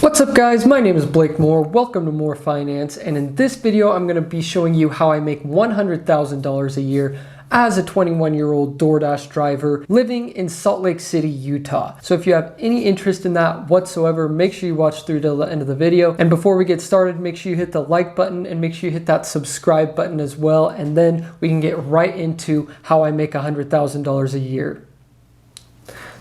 What's up guys, my name is Blake Moore, welcome to More Finance, and in this video I'm going to be showing you how I make $100,000 a year as a 21-year-old Doordash driver living in Salt Lake City, Utah. So if you have any interest in that whatsoever, make sure you watch through to the end of the video. And before we get started, make sure you hit the like button and make sure you hit that subscribe button as well, and then we can get right into how I make $100,000 a year.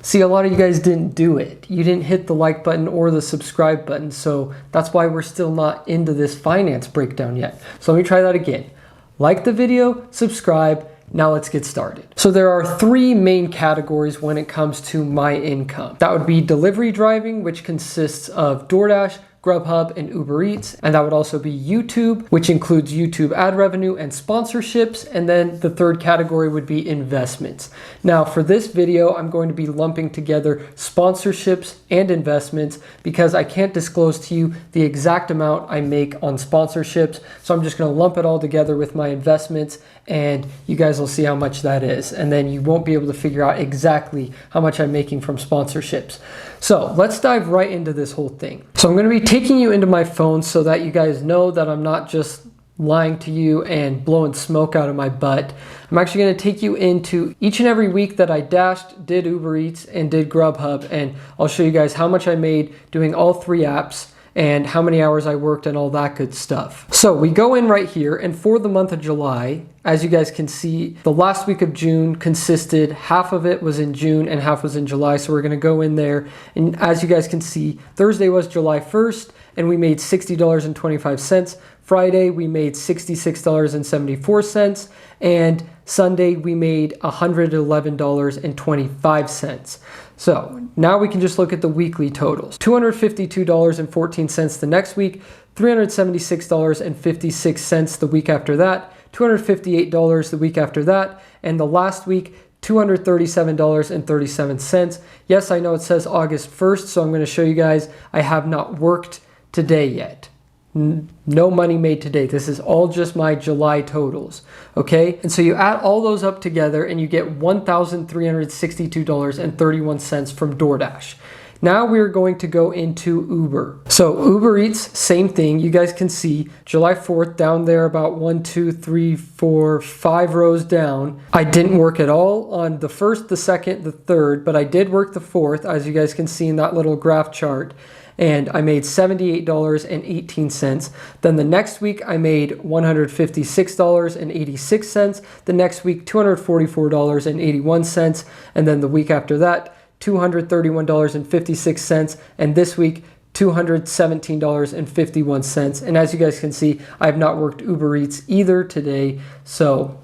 See, a lot of you guys didn't do it. You didn't hit the like button or the subscribe button, so that's why we're still not into this finance breakdown yet. So let me try that again. Like the video, subscribe, now let's get started. So there are three main categories when it comes to my income. That would be delivery driving, which consists of DoorDash, Grubhub, and Uber Eats. And that would also be YouTube, which includes YouTube ad revenue and sponsorships. And then the third category would be investments. Now for this video, I'm going to be lumping together sponsorships and investments because I can't disclose to you the exact amount I make on sponsorships. So I'm just going to lump it all together with my investments, and you guys will see how much that is. And then you won't be able to figure out exactly how much I'm making from sponsorships. So let's dive right into this whole thing. So I'm going to be taking you into my phone so that you guys know that I'm not just lying to you and blowing smoke out of my butt. I'm actually going to take you into each and every week that I dashed, did Uber Eats, and did Grubhub, and I'll show you guys how much I made doing all three apps and how many hours I worked and all that good stuff. So we go in right here, and for the month of July, as you guys can see, the last week of June consisted, half of it was in June and half was in July. So we're going to go in there, and as you guys can see, Thursday was July 1st and we made $60.25. Friday we made $66.74, and Sunday we made $111.25. So now we can just look at the weekly totals. $252.14 the next week, $376.56 the week after that, $258 the week after that, and the last week, $237.37. Yes, I know it says August 1st, so I'm going to show you guys I have not worked today yet. No money made today. This is all just my July totals, okay? And so you add all those up together and you get $1,362.31 from DoorDash. Now we're going to go into Uber. So Uber Eats, same thing. You guys can see July 4th down there about 1, 2, 3, 4, 5 rows down. I didn't work at all on the first, the second, the third, but I did work the fourth, as you guys can see in that little graph chart. And I made $78.18. Then the next week I made $156.86. The next week $244.81. And then the week after that $231.56. And this week $217.51. And as you guys can see, I have not worked Uber Eats either today, so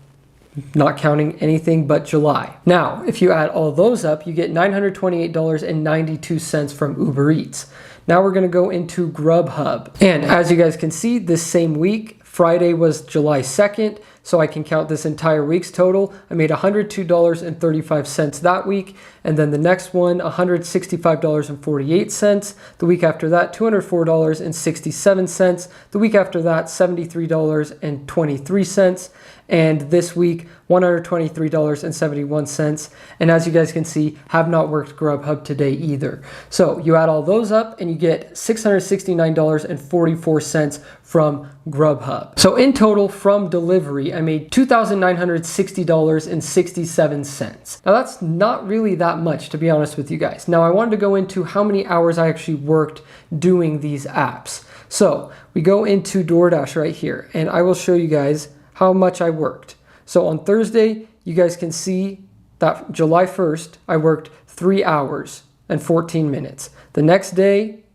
not counting anything but July. Now, if you add all those up, you get $928.92 from Uber Eats. Now we're going to go into Grubhub. And as you guys can see, this same week, Friday was July 2nd, so I can count this entire week's total. I made $102.35 that week, and then the next one, $165.48. The week after that, $204.67. The week after that, $73.23. And this week, $123.71. And as you guys can see, have not worked Grubhub today either. So you add all those up and you get $669.44 from Grubhub. So in total from delivery, I made $2,960.67. Now that's not really that much, to be honest with you guys. Now I wanted to go into how many hours I actually worked doing these apps. So we go into DoorDash right here, and I will show you guys how much I worked. So on Thursday, you guys can see that July 1st, I worked 3 hours and 14 minutes. The next day,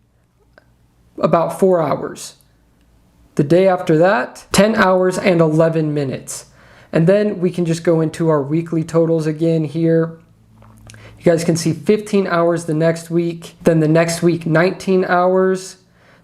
about 4 hours. The day after that, 10 hours and 11 minutes. And then we can just go into our weekly totals again here. You guys can see 15 hours the next week. Then the next week, 19 hours.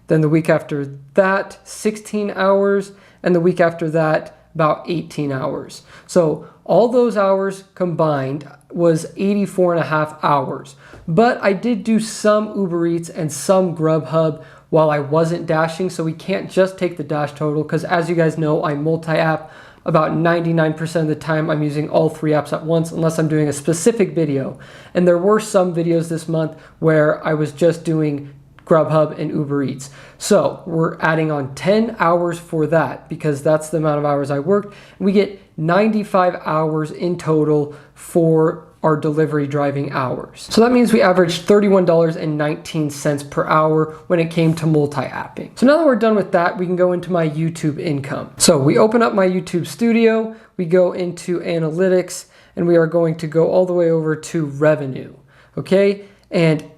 Then the week after that, 16 hours. And the week after that, about 18 hours. So all those hours combined was 84.5 hours. But I did do some Uber Eats and some Grubhub while I wasn't dashing, so we can't just take the dash total, because as you guys know, I multi-app. About 99% of the time I'm using all three apps at once, unless I'm doing a specific video. And there were some videos this month where I was just doing Grubhub, and Uber Eats. So we're adding on 10 hours for that because that's the amount of hours I worked. We get 95 hours in total for our delivery driving hours. So that means we averaged $31.19 per hour when it came to multi-apping. So now that we're done with that, we can go into my YouTube income. So we open up my YouTube studio, we go into analytics, and we are going to go all the way over to revenue, okay? And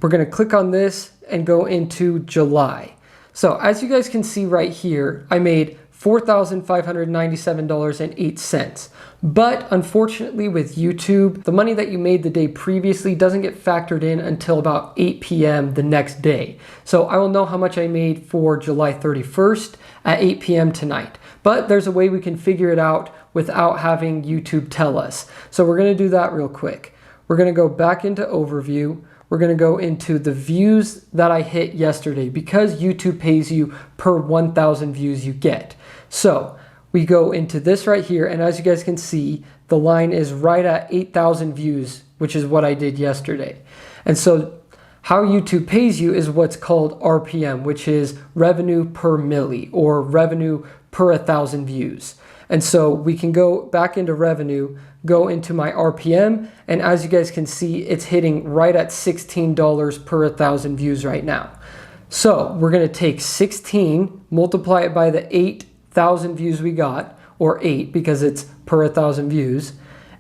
we're gonna click on this and go into July. So as you guys can see right here, I made $4,597.08. But unfortunately with YouTube, the money that you made the day previously doesn't get factored in until about 8 p.m. the next day. So I will know how much I made for July 31st at 8 p.m. tonight. But there's a way we can figure it out without having YouTube tell us. So we're gonna do that real quick. We're gonna go back into overview. We're gonna go into the views that I hit yesterday because YouTube pays you per 1,000 views you get. So we go into this right here, and as you guys can see, the line is right at 8,000 views, which is what I did yesterday. And so how YouTube pays you is what's called RPM, which is revenue per milli, or revenue per 1,000 views. And so we can go back into revenue, go into my RPM, and as you guys can see, it's hitting right at $16 per 1,000 views right now. So we're gonna take 16, multiply it by the 8,000 views we got, or 8 because it's per 1,000 views,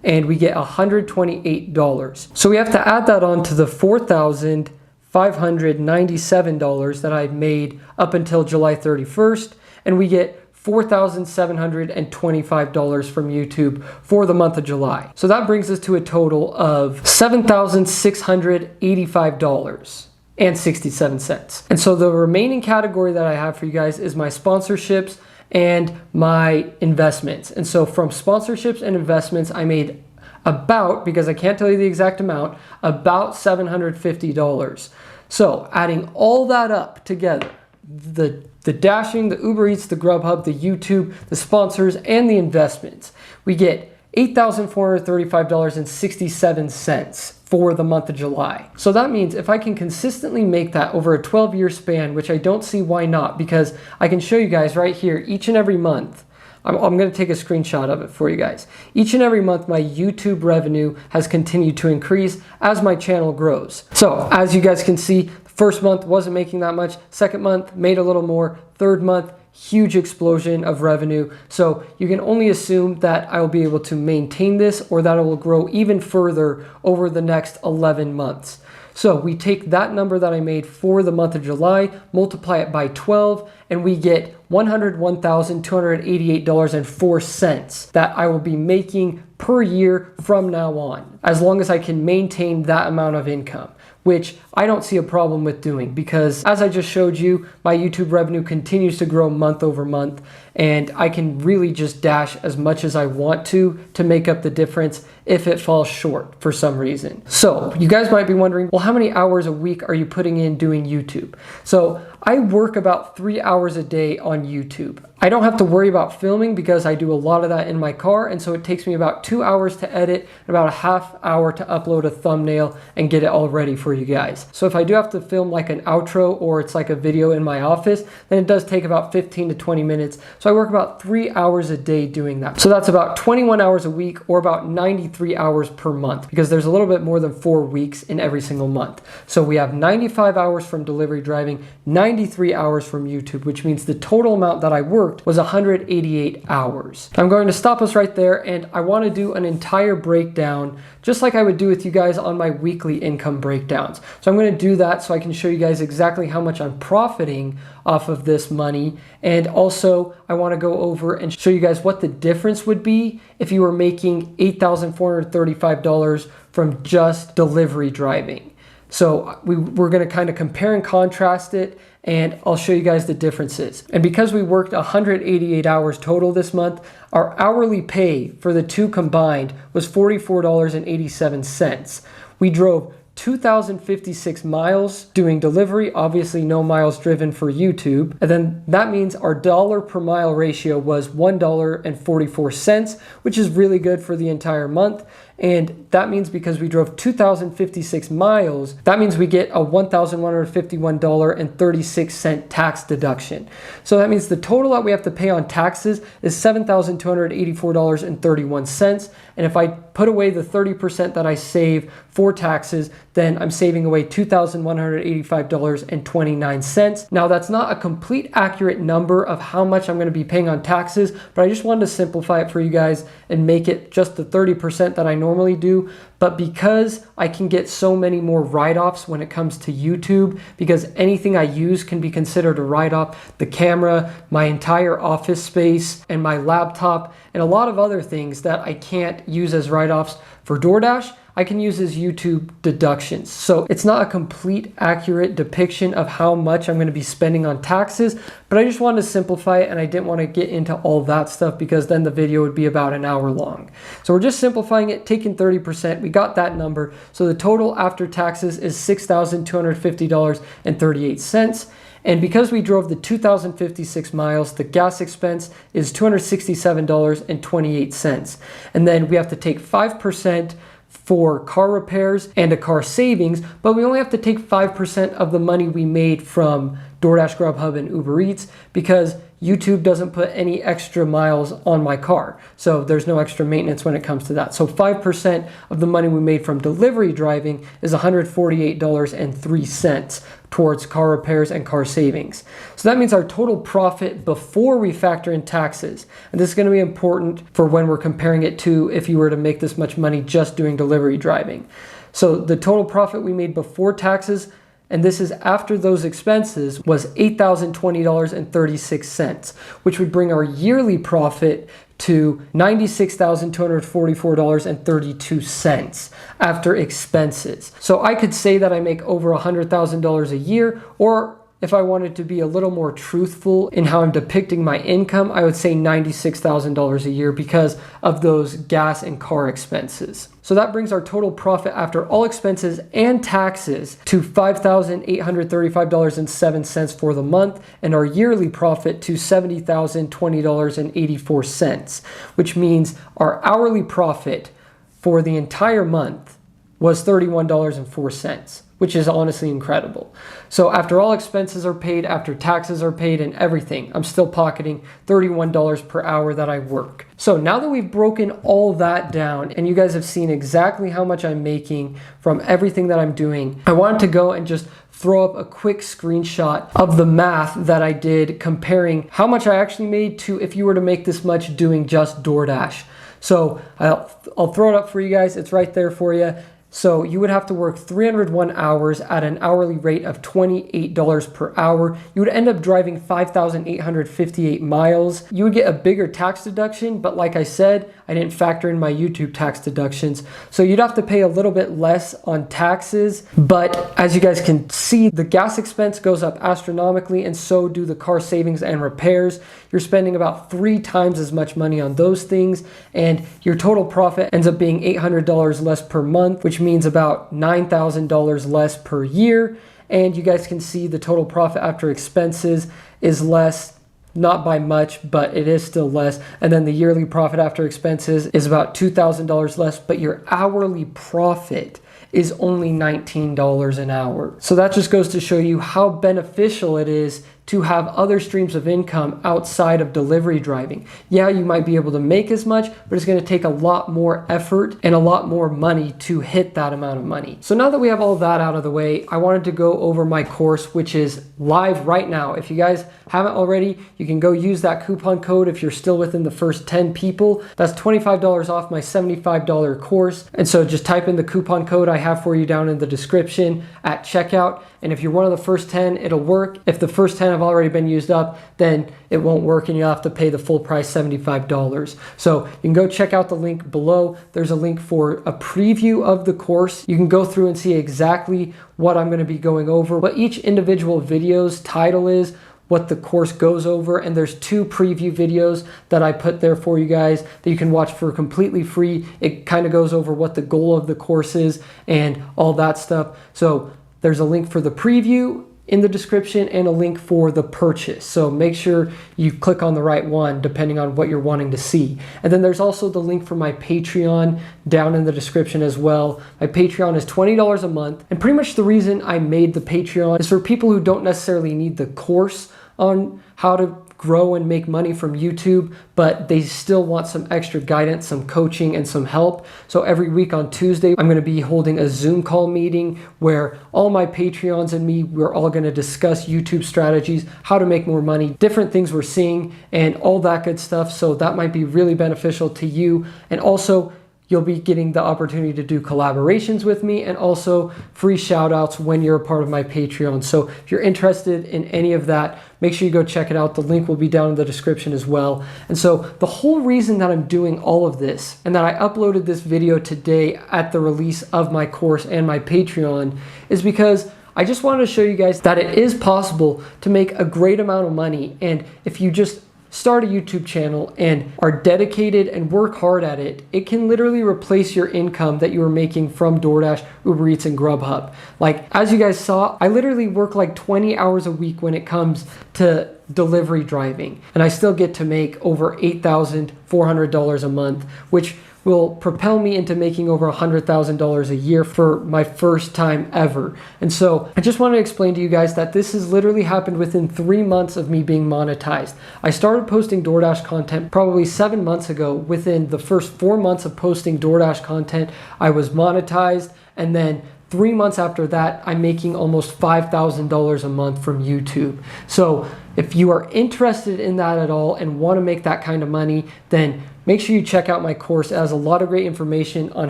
and we get $128. So we have to add that on to the $4,597 that I made up until July 31st, and we get $4,725 from YouTube for the month of July. So that brings us to a total of $7,685.67. And so the remaining category that I have for you guys is my sponsorships and my investments. And so from sponsorships and investments, I made about, because I can't tell you the exact amount, about $750. So adding all that up together, the Dashing, the Uber Eats, the Grubhub, the YouTube, the sponsors, and the investments, we get $8,435.67 for the month of July. So that means if I can consistently make that over a 12-year span, which I don't see why not, because I can show you guys right here each and every month. I'm going to take a screenshot of it for you guys. Each and every month, my YouTube revenue has continued to increase as my channel grows. So as you guys can see, first month wasn't making that much. Second month made a little more. Third month, huge explosion of revenue. So you can only assume that I will be able to maintain this or that it will grow even further over the next 11 months. So we take that number that I made for the month of July, multiply it by 12, and we get $101,288.04 that I will be making per year from now on, as long as I can maintain that amount of income, which I don't see a problem with doing because as I just showed you, my YouTube revenue continues to grow month over month, and I can really just dash as much as I want to make up the difference if it falls short for some reason. So you guys might be wondering, well, how many hours a week are you putting in doing YouTube? So I work about 3 hours a day on YouTube. I don't have to worry about filming because I do a lot of that in my car, and so it takes me about 2 hours to edit and about a half hour to upload a thumbnail and get it all ready for you guys. So if I do have to film like an outro or it's like a video in my office, then it does take about 15 to 20 minutes. So I work about 3 hours a day doing that. So that's about 21 hours a week or about 93 hours per month because there's a little bit more than 4 weeks in every single month. So we have 95 hours from delivery driving, 93 hours from YouTube, which means the total amount that I worked was 188 hours. I'm going to stop us right there, and I want to do an entire breakdown just like I would do with you guys on my weekly income breakdowns. So I'm going to do that so I can show you guys exactly how much I'm profiting off of this money, and also I want to go over and show you guys what the difference would be if you were making $8,435 from just delivery driving. So we're going to kind of compare and contrast it, and I'll show you guys the differences. And because we worked 188 hours total this month, our hourly pay for the two combined was $44.87. We drove 2,056 miles doing delivery, obviously no miles driven for YouTube. And then that means our dollar per mile ratio was $1.44, which is really good for the entire month. And that means because we drove 2,056 miles, that means we get a $1,151.36 tax deduction. So that means the total that we have to pay on taxes is $7,284.31. And if I put away the 30% that I save for taxes, then I'm saving away $2,185.29. Now, that's not a complete accurate number of how much I'm going to be paying on taxes, but I just wanted to simplify it for you guys and make it just the 30% that I normally do. But because I can get so many more write-offs when it comes to YouTube, because anything I use can be considered a write-off, the camera, my entire office space, and my laptop, and a lot of other things that I can't use as write-offs for DoorDash, I can use as YouTube deductions. So it's not a complete accurate depiction of how much I'm going to be spending on taxes, but I just wanted to simplify it, and I didn't want to get into all that stuff because then the video would be about an hour long. So we're just simplifying it, taking 30%. We got that number. So the total after taxes is $6,250.38. And because we drove the 2,056 miles, the gas expense is $267.28. And then we have to take 5% for car repairs and a car savings, but we only have to take 5% of the money we made from DoorDash, Grubhub, and Uber Eats because YouTube doesn't put any extra miles on my car. So there's no extra maintenance when it comes to that. So 5% of the money we made from delivery driving is $148.03 towards car repairs and car savings. So that means our total profit before we factor in taxes, and this is going to be important for when we're comparing it to if you were to make this much money just doing delivery driving. So the total profit we made before taxes, and this is after those expenses, was $8,020.36, which would bring our yearly profit to $96,244.32 after expenses. So I could say that I make over $100,000 a year, or if I wanted to be a little more truthful in how I'm depicting my income, I would say $96,000 a year because of those gas and car expenses. So that brings our total profit after all expenses and taxes to $5,835.07 for the month, and our yearly profit to $70,020.84, which means our hourly profit for the entire month was $31.04. Which is honestly incredible. So after all expenses are paid, after taxes are paid and everything, I'm still pocketing $31 per hour that I work. So now that we've broken all that down and you guys have seen exactly how much I'm making from everything that I'm doing, I wanted to go and just throw up a quick screenshot of the math that I did comparing how much I actually made to if you were to make this much doing just DoorDash. So I'll throw it up for you guys. It's right there for you. So you would have to work 301 hours at an hourly rate of $28 per hour. You would end up driving 5,858 miles. You would get a bigger tax deduction, but like I said, I didn't factor in my YouTube tax deductions. So you'd have to pay a little bit less on taxes. But as you guys can see, the gas expense goes up astronomically, and so do the car savings and repairs. You're spending about 3 times as much money on those things, and your total profit ends up being $800 less per month, which means about $9,000 less per year. And you guys can see the total profit after expenses is less, not by much, but it is still less. And then the yearly profit after expenses is about $2,000 less, but your hourly profit is only $19 an hour. So that just goes to show you how beneficial it is to have other streams of income outside of delivery driving. Yeah, you might be able to make as much, but it's going to take a lot more effort and a lot more money to hit that amount of money. So now that we have all that out of the way, I wanted to go over my course, which is live right now. If you guys haven't already, you can go use that coupon code if you're still within the first 10 people. That's $25 off my $75 course. And so just type in the coupon code I have for you down in the description at checkout. And if you're one of the first 10, it'll work. If the first 10 have already been used up, then it won't work and you'll have to pay the full price, $75. So you can go check out the link below. There's a link for a preview of the course. You can go through and see exactly what I'm going to be going over, what each individual video's title is, what the course goes over, and there's 2 preview videos that I put there for you guys that you can watch for completely free. It kind of goes over what the goal of the course is and all that stuff. So there's a link for the preview in the description and a link for the purchase. So make sure you click on the right one depending on what you're wanting to see. And then there's also the link for my Patreon down in the description as well. My Patreon is $20 a month. And pretty much the reason I made the Patreon is for people who don't necessarily need the course on how to grow and make money from YouTube, but they still want some extra guidance, some coaching, and some help. So every week on Tuesday, I'm going to be holding a Zoom call meeting where all my Patreons and me, we're all going to discuss YouTube strategies, how to make more money, different things we're seeing, and all that good stuff. So that might be really beneficial to you. And also, you'll be getting the opportunity to do collaborations with me and also free shout outs when you're a part of my Patreon. So if you're interested in any of that, make sure you go check it out. The link will be down in the description as well. And so the whole reason that I'm doing all of this and that I uploaded this video today at the release of my course and my Patreon is because I just wanted to show you guys that it is possible to make a great amount of money. And if you just start a YouTube channel and are dedicated and work hard at it, it can literally replace your income that you were making from DoorDash, Uber Eats, and Grubhub. Like, as you guys saw, I literally work like 20 hours a week when it comes to delivery driving, and I still get to make over $8,400 a month, which will propel me into making over $100,000 a year for my first time ever. And so I just want to explain to you guys that this has literally happened within 3 months of me being monetized. I started posting DoorDash content probably 7 months ago. Within the first 4 months of posting DoorDash content, I was monetized, and then 3 months after that, I'm making almost $5,000 a month from YouTube. So if you are interested in that at all and want to make that kind of money, then make sure you check out my course. It has a lot of great information on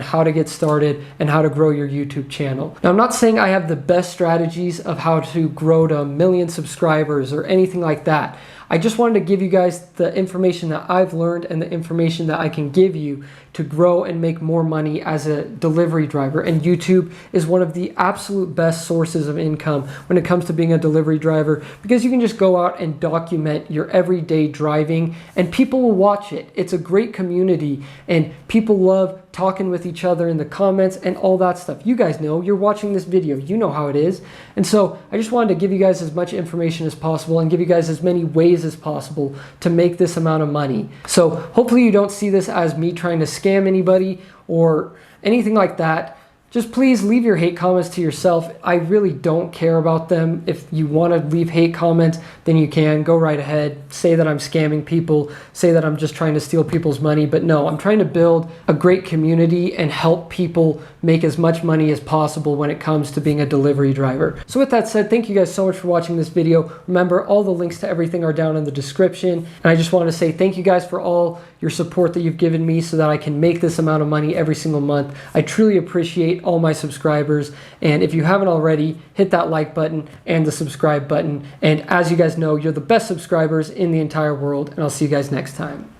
how to get started and how to grow your YouTube channel. Now, I'm not saying I have the best strategies of how to grow to 1 million subscribers or anything like that. I just wanted to give you guys the information that I've learned and the information that I can give you to grow and make more money as a delivery driver. And YouTube is one of the absolute best sources of income when it comes to being a delivery driver, because you can just go out and document your everyday driving and people will watch it. It's a great community and people love talking with each other in the comments and all that stuff. You guys know, you're watching this video, you know how it is. And so I just wanted to give you guys as much information as possible and give you guys as many ways as possible to make this amount of money. So hopefully you don't see this as me trying to scam anybody or anything like that. Just please leave your hate comments to yourself. I really don't care about them. If you want to leave hate comments, then you can. Go right ahead. Say that I'm scamming people. Say that I'm just trying to steal people's money. But no, I'm trying to build a great community and help people make as much money as possible when it comes to being a delivery driver. So with that said, thank you guys so much for watching this video. Remember, all the links to everything are down in the description. And I just want to say thank you guys for all your support that you've given me so that I can make this amount of money every single month. I truly appreciate all my subscribers. And if you haven't already, hit that like button and the subscribe button. And as you guys know, you're the best subscribers in the entire world. And I'll see you guys next time.